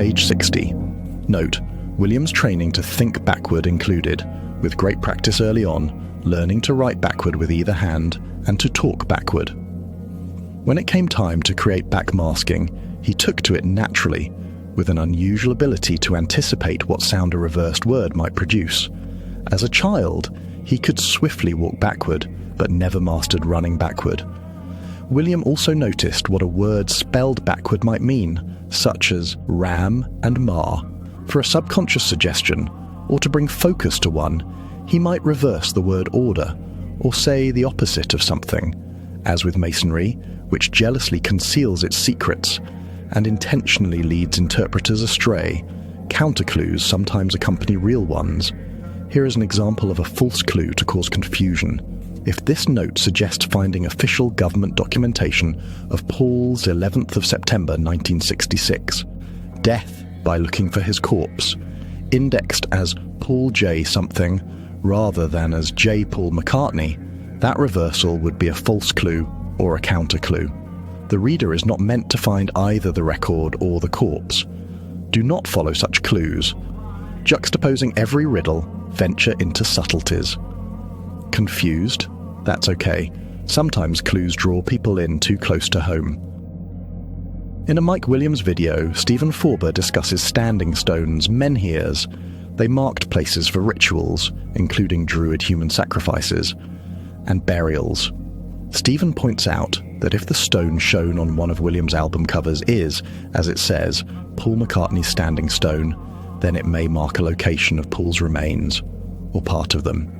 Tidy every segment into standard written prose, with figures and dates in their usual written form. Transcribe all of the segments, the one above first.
Page 60. Note, William's training to think backward included, with great practice early on, learning to write backward with either hand and to talk backward. When it came time to create backmasking, he took to it naturally, with an unusual ability to anticipate what sound a reversed word might produce. As a child, he could swiftly walk backward, but never mastered running backward. William also noticed what a word spelled backward might mean, such as ram and ma. For a subconscious suggestion, or to bring focus to one, he might reverse the word order, or say the opposite of something, as with masonry, which jealously conceals its secrets, and intentionally leads interpreters astray. Counterclues sometimes accompany real ones. Here is an example of a false clue to cause confusion. If this note suggests finding official government documentation of Paul's 11th of September 1966, death by looking for his corpse, indexed as Paul J. something rather than as J. Paul McCartney, that reversal would be a false clue or a counter clue. The reader is not meant to find either the record or the corpse. Do not follow such clues. Juxtaposing every riddle, venture into subtleties. Confused? That's okay. Sometimes clues draw people in too close to home. In a Mike Williams video, Stephen Forber discusses standing stones, menhirs. They marked places for rituals, including druid human sacrifices, and burials. Stephen points out that if the stone shown on one of Williams' album covers is, as it says, Paul McCartney's standing stone, then it may mark a location of Paul's remains, or part of them.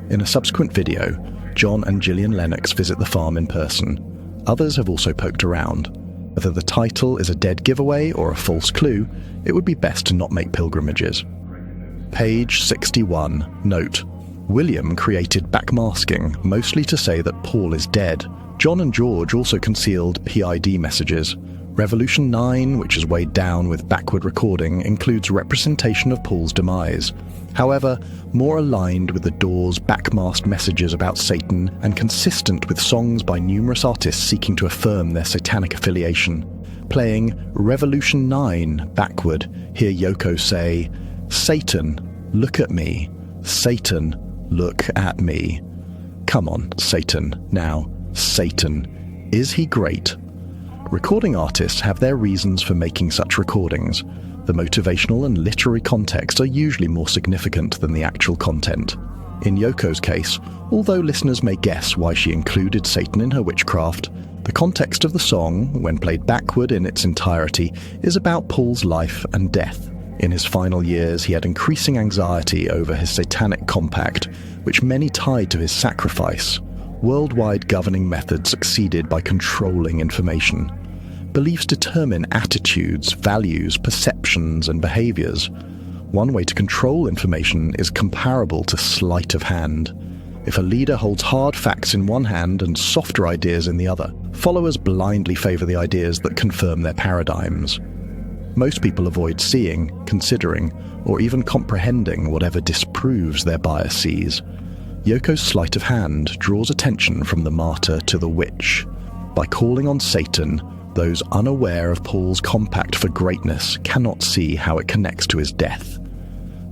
In a subsequent video, John and Gillian Lennox visit the farm in person. Others have also poked around. Whether the title is a dead giveaway or a false clue, it would be best to not make pilgrimages. Page 61. Note: William created backmasking, mostly to say that Paul is dead. John and George also concealed PID messages. Revolution 9, which is weighed down with backward recording, includes representation of Paul's demise. However, more aligned with the Doors' backmasked messages about Satan and consistent with songs by numerous artists seeking to affirm their satanic affiliation. Playing Revolution 9 backward, hear Yoko say, "Satan, look at me. Satan, look at me." Come on, Satan. Now, Satan. Is he great? Recording artists have their reasons for making such recordings. The motivational and literary context are usually more significant than the actual content. In Yoko's case, although listeners may guess why she included Satan in her witchcraft, the context of the song, when played backward in its entirety, is about Paul's life and death. In his final years, he had increasing anxiety over his satanic compact, which many tied to his sacrifice. Worldwide governing methods succeeded by controlling information. Beliefs determine attitudes, values, perceptions, and behaviors. One way to control information is comparable to sleight of hand. If a leader holds hard facts in one hand and softer ideas in the other, followers blindly favor the ideas that confirm their paradigms. Most people avoid seeing, considering, or even comprehending whatever disproves their biases. Yoko's sleight of hand draws attention from the martyr to the witch. By calling on Satan, those unaware of Paul's compact for greatness cannot see how it connects to his death.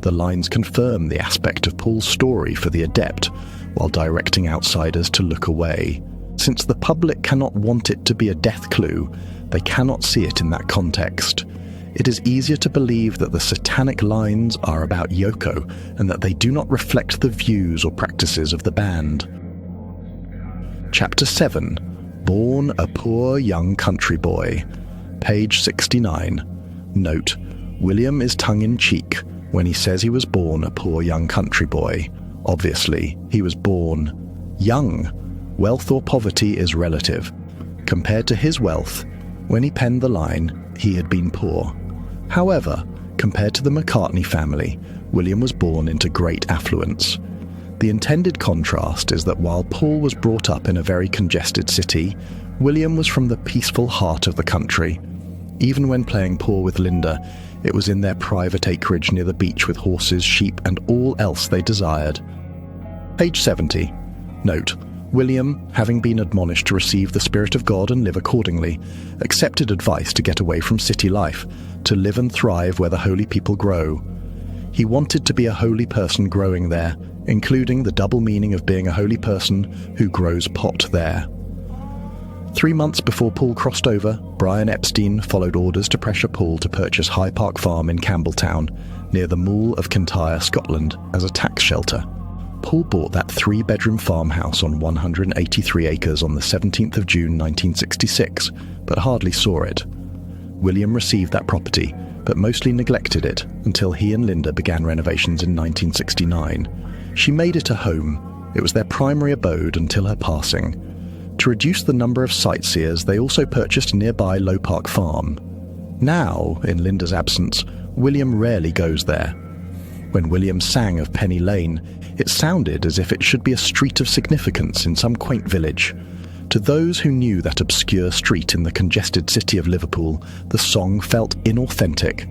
The lines confirm the aspect of Paul's story for the adept, while directing outsiders to look away. Since the public cannot want it to be a death clue, they cannot see it in that context. It is easier to believe that the satanic lines are about Yoko and that they do not reflect the views or practices of the band. Chapter 7. Born a Poor Young Country Boy. Page 69. Note: William is tongue-in-cheek when he says he was born a poor young country boy. Obviously, he was born young. Wealth or poverty is relative. Compared to his wealth, when he penned the line, he had been poor. However, compared to the McCartney family, William was born into great affluence. The intended contrast is that while Paul was brought up in a very congested city, William was from the peaceful heart of the country. Even when playing poor with Linda, it was in their private acreage near the beach with horses, sheep, and all else they desired. Page 70. Note: William, having been admonished to receive the Spirit of God and live accordingly, accepted advice to get away from city life, to live and thrive where the holy people grow. He wanted to be a holy person growing there, including the double meaning of being a holy person who grows pot there. 3 months before Paul crossed over, Brian Epstein followed orders to pressure Paul to purchase High Park Farm in Campbelltown, near the Mool of Kintyre, Scotland, as a tax shelter. Paul bought that 3-bedroom farmhouse on 183 acres on the 17th of June 1966, but hardly saw it. William received that property, but mostly neglected it until he and Linda began renovations in 1969. She made it a home. It was their primary abode until her passing. To reduce the number of sightseers, they also purchased nearby Low Park Farm. Now, in Linda's absence, William rarely goes there. When William sang of Penny Lane, it sounded as if it should be a street of significance in some quaint village. To those who knew that obscure street in the congested city of Liverpool, the song felt inauthentic.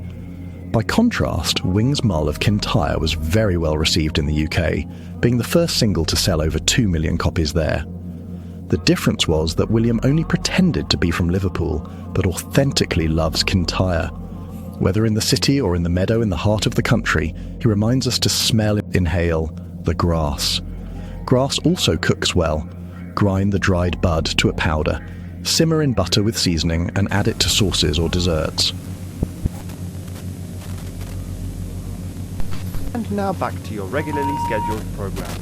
By contrast, Wings Mull of Kintyre was very well received in the UK, being the first single to sell over 2 million copies there. The difference was that William only pretended to be from Liverpool, but authentically loves Kintyre. Whether in the city or in the meadow in the heart of the country, he reminds us to smell, inhale, the grass. Grass also cooks well. Grind the dried bud to a powder, simmer in butter with seasoning, and add it to sauces or desserts. And now back to your regularly scheduled program.